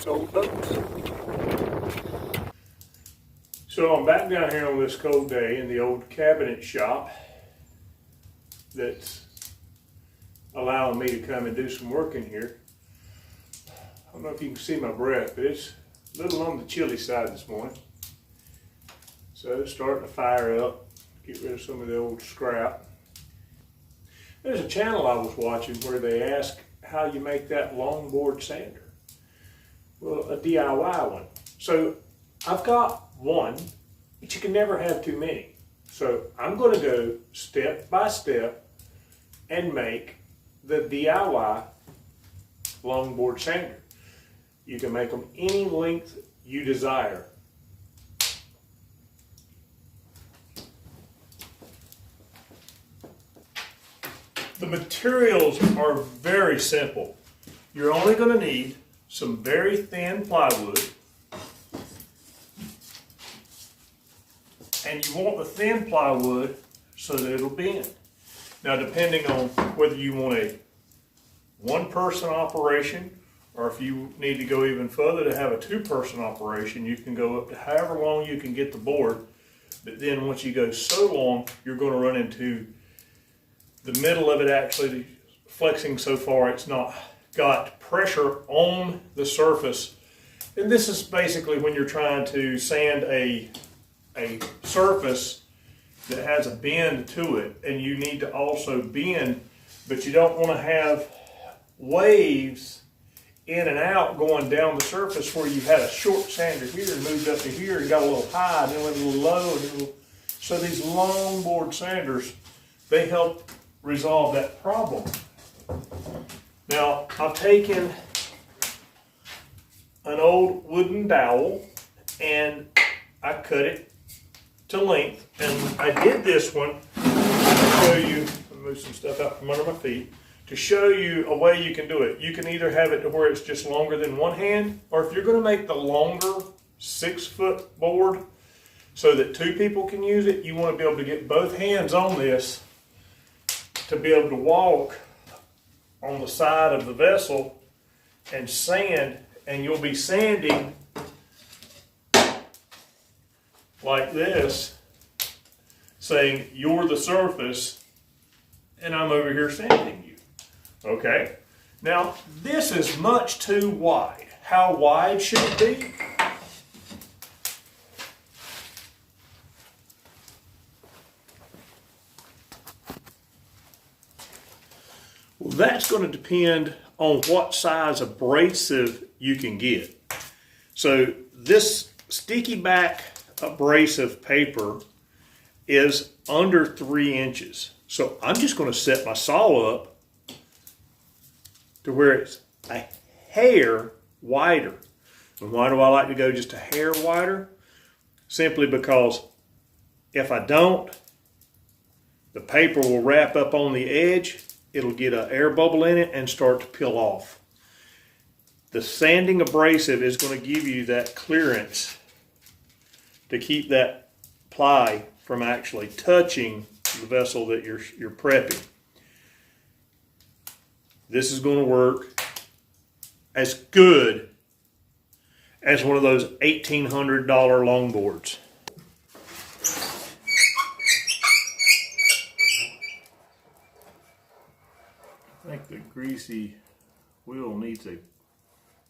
old boats. So I'm back down here on this cold day in the old cabinet shop that's allowing me to come and do some work in here. I don't know if you can see my breath, but it's a little on the chilly side this morning. So starting to fire up, get rid of some of the old scrap. There's a channel I was watching where they ask how you make that longboard sander. Well, a DIY one. So I've got one, but you can never have too many. So I'm going to go step by step and make the DIY longboard sander. You can make them any length you desire. The materials are very simple. You're only going to need some very thin plywood, and you want the thin plywood so that it'll bend. Now, depending on whether you want a one-person operation or if you need to go even further to have a two-person operation, you can go up to however long you can get the board. But then once you go so long, you're going to run into the middle of it actually flexing so far it's not got pressure on the surface. And this is basically when you're trying to sand a surface that has a bend to it, and you need to also bend, but you don't want to have waves in and out going down the surface where you had a short sander here and moved up to here and got a little high and then went a little low. And a little. So these longboard sanders, they help resolve that problem. Now, I've taken an old wooden dowel and I cut it to length, and I did this one to show you, move some stuff out from under my feet, to show you a way you can do it. You can either have it to where it's just longer than one hand, or if you're going to make the longer 6-foot board so that two people can use it, you want to be able to get both hands on this to be able to walk on the side of the vessel and sand, and you'll be sanding like this, saying you're the surface and I'm over here sanding you. Okay? Now, this is much too wide. How wide should it be? Well, that's going to depend on what size abrasive you can get. So this sticky back abrasive paper is under 3 inches. So I'm just going to set my saw up to where it's a hair wider. And why do I like to go just a hair wider? Simply because if I don't, the paper will wrap up on the edge. It'll get an air bubble in it and start to peel off. The sanding abrasive is going to give you that clearance to keep that ply from actually touching the vessel that you're prepping. This is going to work as good as one of those $1,800 longboards. I think the greasy wheel needs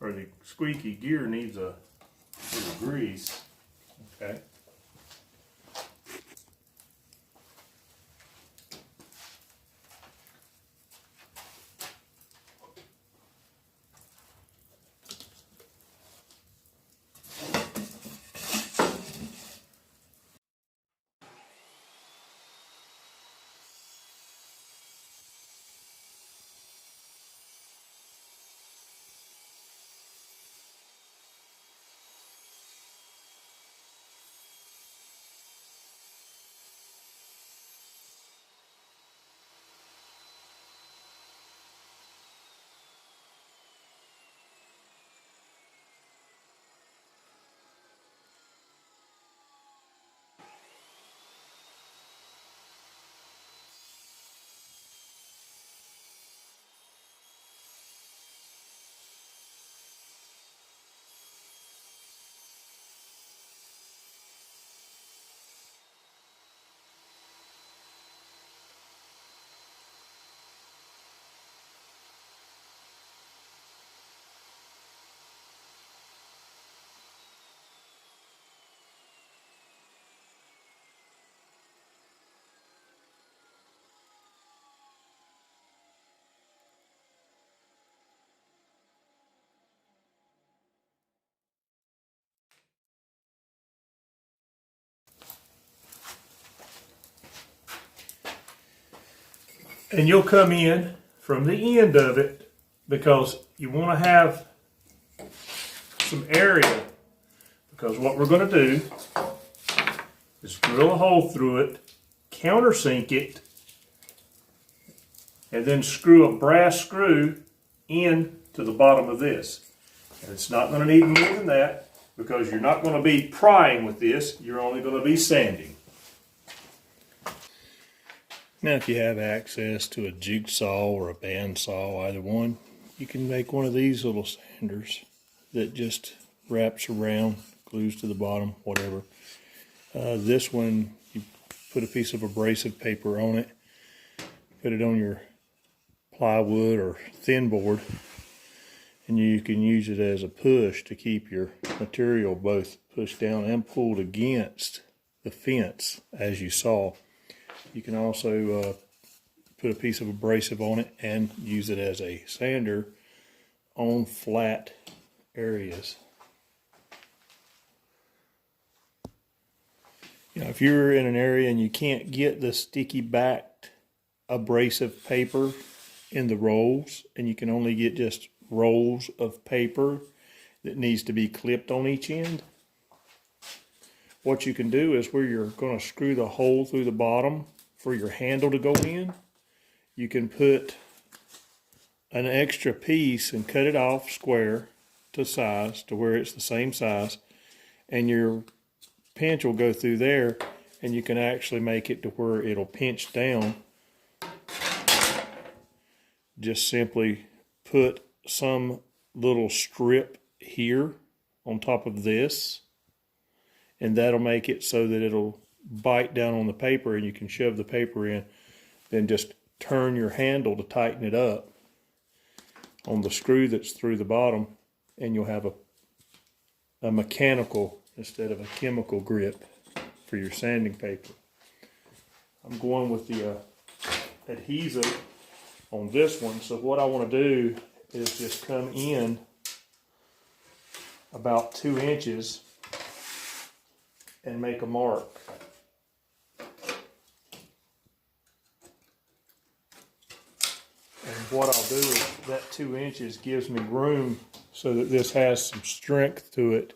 or the squeaky gear needs a little grease. Okay. And you'll come in from the end of it because you want to have some area, because what we're going to do is drill a hole through it, countersink it, and then screw a brass screw in to the bottom of this. And it's not going to need more than that because you're not going to be prying with this, you're only going to be sanding. Now if you have access to a jigsaw or a bandsaw, either one, you can make one of these little sanders that just wraps around, glues to the bottom, whatever. This one, you put a piece of abrasive paper on it, put it on your plywood or thin board, and you can use it as a push to keep your material both pushed down and pulled against the fence, as you saw. You can also put a piece of abrasive on it and use it as a sander on flat areas. You know, if you're in an area and you can't get the sticky backed abrasive paper in the rolls, and you can only get just rolls of paper that needs to be clipped on each end, what you can do is where you're going to screw the hole through the bottom for your handle to go in, you can put an extra piece and cut it off square to size to where it's the same size, and your pinch will go through there, and you can actually make it to where it'll pinch down. Just simply put some little strip here on top of this, and that'll make it so that it'll bite down on the paper and you can shove the paper in. Then just turn your handle to tighten it up on the screw that's through the bottom, and you'll have a mechanical instead of a chemical grip for your sanding paper. I'm going with the adhesive on this one, so what I want to do is just come in about 2 inches and make a mark. And what I'll do is that 2 inches gives me room so that this has some strength to it,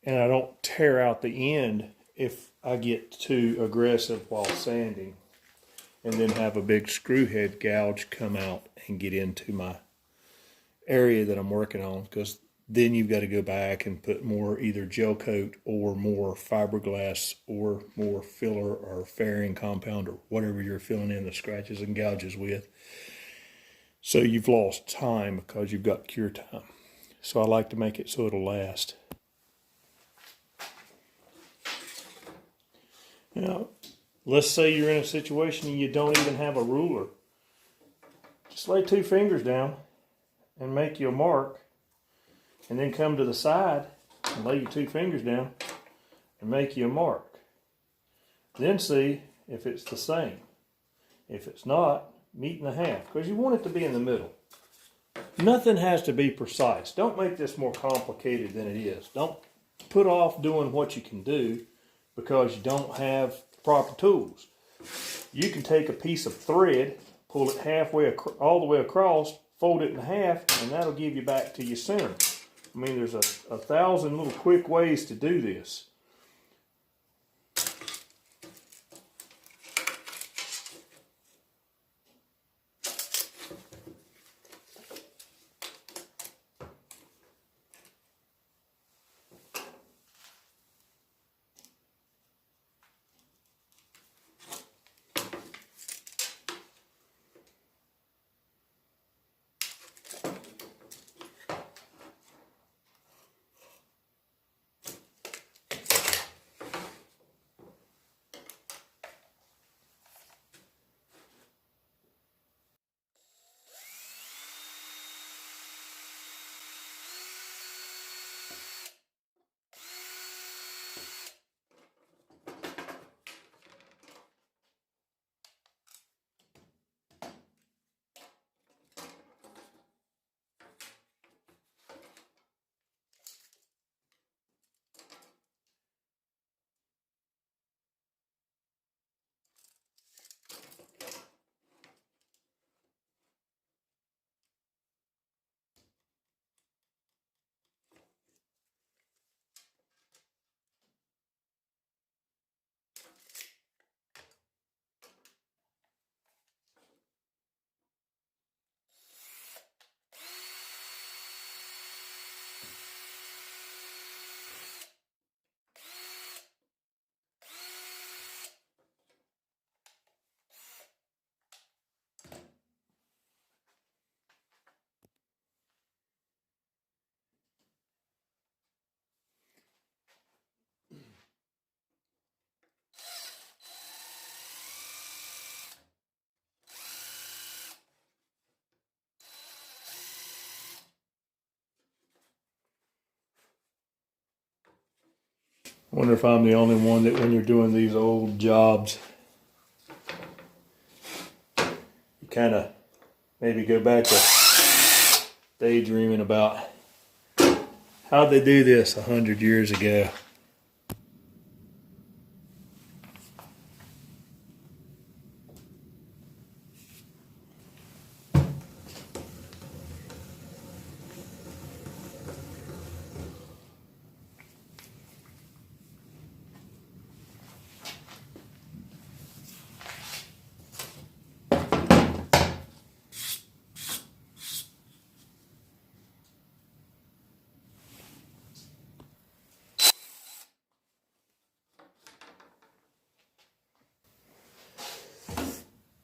and I don't tear out the end if I get too aggressive while sanding, and then have a big screw head gouge come out and get into my area that I'm working on, because then you've got to go back and put more either gel coat or more fiberglass or more filler or fairing compound or whatever you're filling in the scratches and gouges with. So you've lost time because you've got cure time. So I like to make it so it'll last. Now, let's say you're in a situation and you don't even have a ruler. Just lay 2 fingers down and make you a mark, and then come to the side and lay your 2 fingers down and make you a mark. Then see if it's the same. If it's not, meet in the half, because you want it to be in the middle. Nothing has to be precise. Don't make this more complicated than it is. Don't put off doing what you can do because you don't have the proper tools. You can take a piece of thread, pull it halfway, all the way across, fold it in half, and that'll give you back to your center. I mean, there's a 1,000 little quick ways to do this. Wonder if I'm the only one that when you're doing these old jobs, you kind of maybe go back to daydreaming about how'd they do this 100 years ago.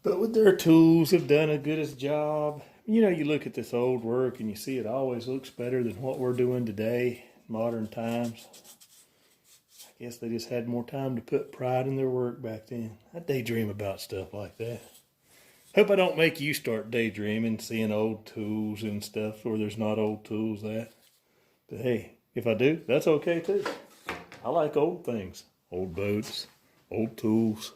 But with their tools have done a good as job. You know, you look at this old work and you see it always looks better than what we're doing today, modern times. I guess they just had more time to put pride in their work back then. I daydream about stuff like that. Hope I don't make you start daydreaming, seeing old tools and stuff where there's not old tools at. But hey, if I do, that's okay too. I like old things. Old boats, old tools.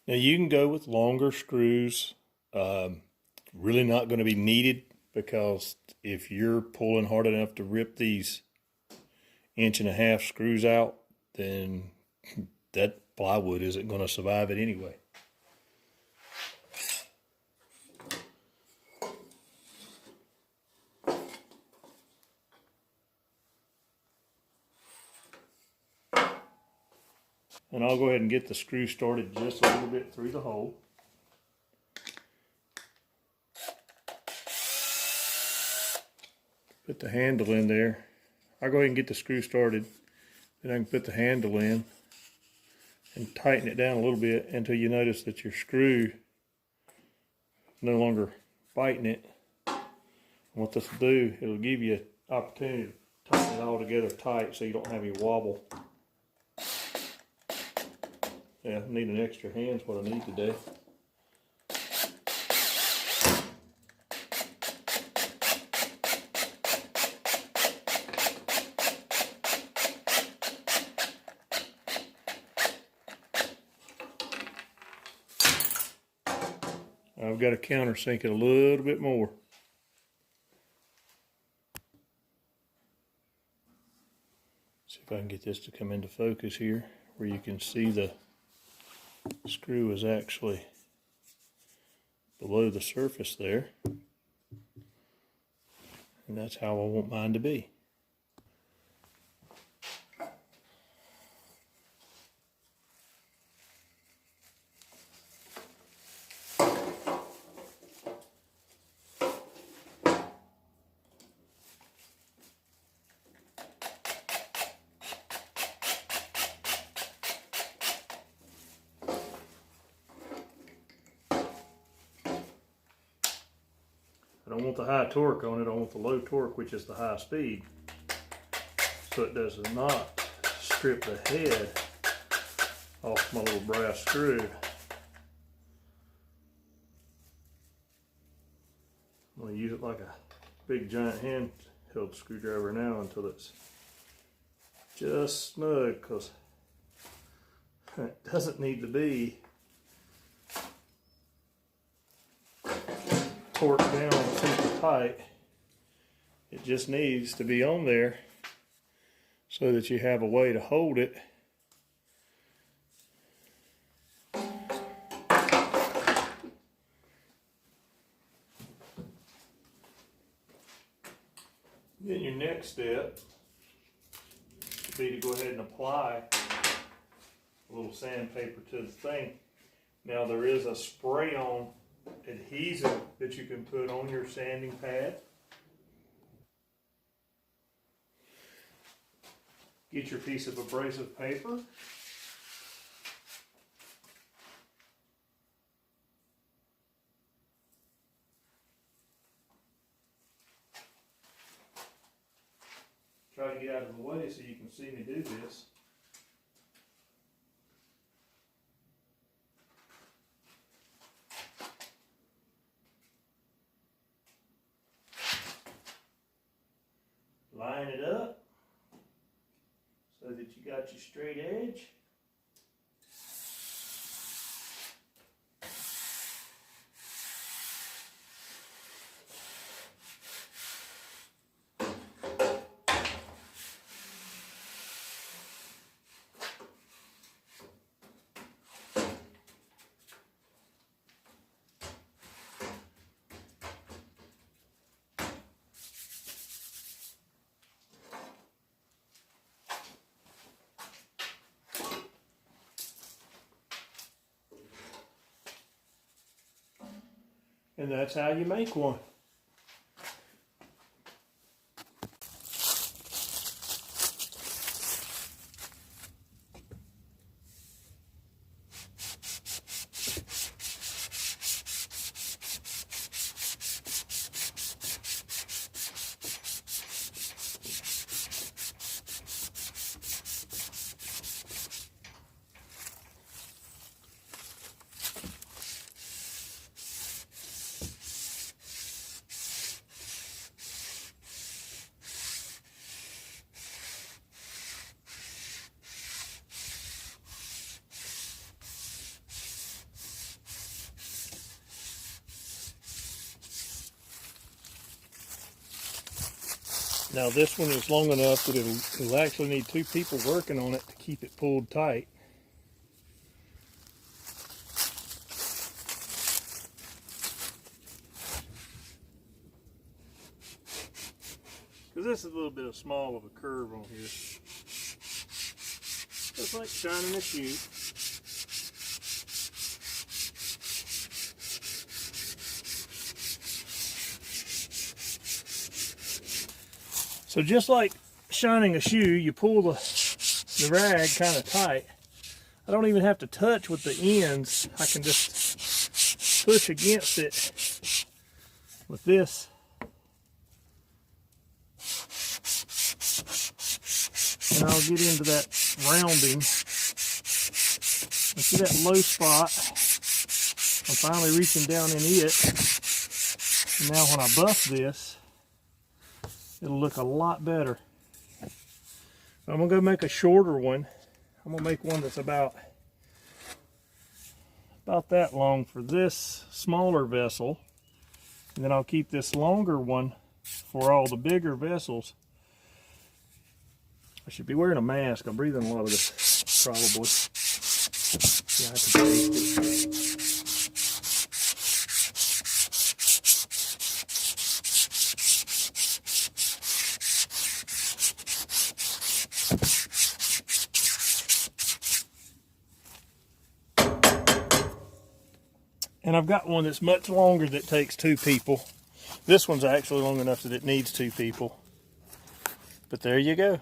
Now you can go with longer screws. Really not going to be needed because if you're pulling hard enough to rip these 1.5-inch screws out, then that plywood isn't going to survive it anyway. And I'll go ahead and get the screw started just a little bit through the hole. Put the handle in there. I'll go ahead and get the screw started. Then I can put the handle in and tighten it down a little bit until you notice that your screw is no longer biting it. And what this will do, it'll give you an opportunity to tighten it all together tight so you don't have any wobble. Yeah, I need an extra hand's what I need today. I've got to countersink it a little bit more. See if I can get this to come into focus here, where you can see the screw is actually below the surface there. And that's how I want mine to be. I don't want the high torque on it, I want the low torque, which is the high speed. So it does not strip the head off my little brass screw. I'm going to use it like a big giant handheld screwdriver now until it's just snug, because it doesn't need to be torqued down super tight. It just needs to be on there so that you have a way to hold it. Then your next step would be to go ahead and apply a little sandpaper to the thing. Now there is a spray-on adhesive that you can put on your sanding pad. Get your piece of abrasive paper. Try to get out of the way so you can see me do this. that you got your straight edge. And that's how you make one. Now this one is long enough that it'll actually need 2 people working on it to keep it pulled tight. Because this is a little bit of small of a curve on here. Just like shining a shoe. So just like shining a shoe, you pull the rag kind of tight. I don't even have to touch with the ends. I can just push against it with this. And I'll get into that rounding. And see that low spot? I'm finally reaching down in it. And now when I buff this, it'll look a lot better. I'm gonna go make a shorter one. I'm gonna make one that's about that long for this smaller vessel. And then I'll keep this longer one for all the bigger vessels. I should be wearing a mask. I'm breathing a lot of this, probably. Yeah, I can taste it. And I've got one that's much longer that takes 2 people. This one's actually long enough that it needs 2 people. But there you go.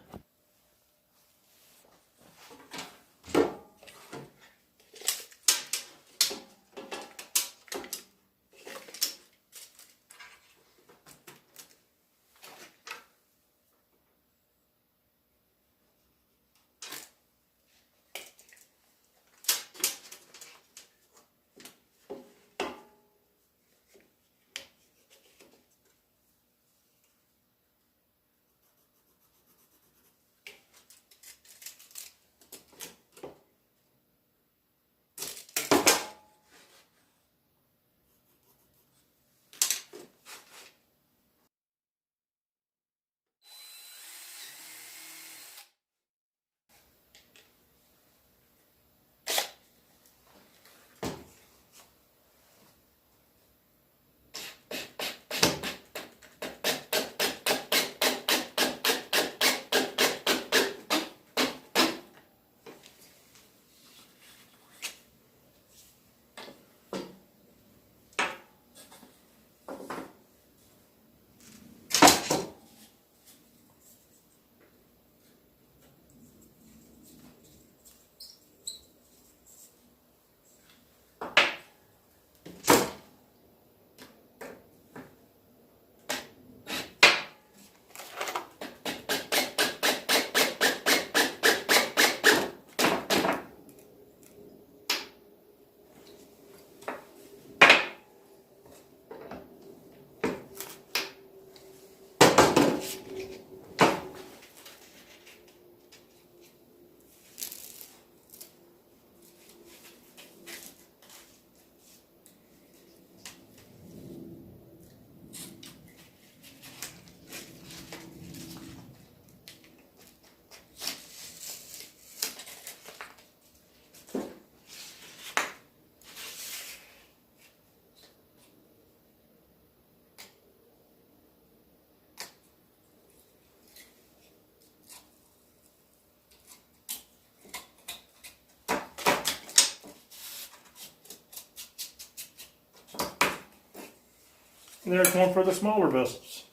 And there's one for the smaller vessels.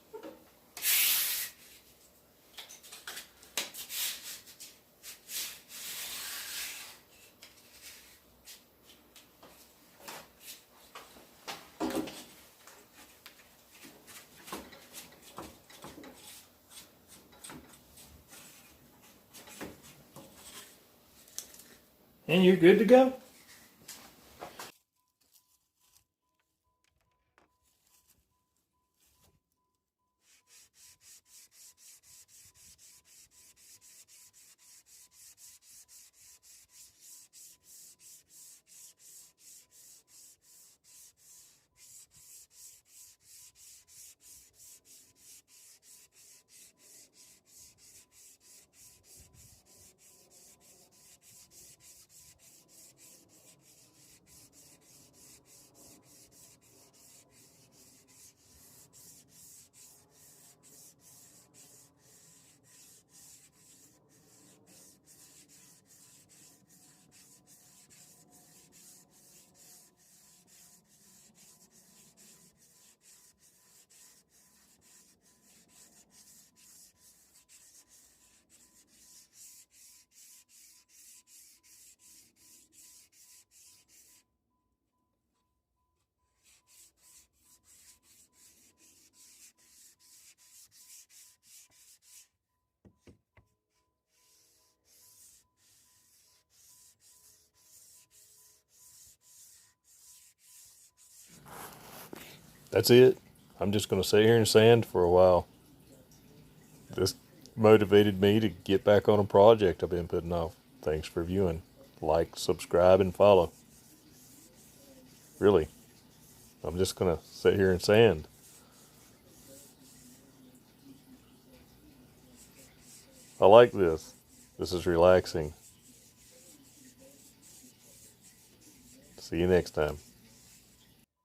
And you're good to go. That's it. I'm just going to sit here and sand for a while. This motivated me to get back on a project I've been putting off. Thanks for viewing. Like, subscribe, and follow. Really, I'm just going to sit here and sand. I like this. This is relaxing. See you next time.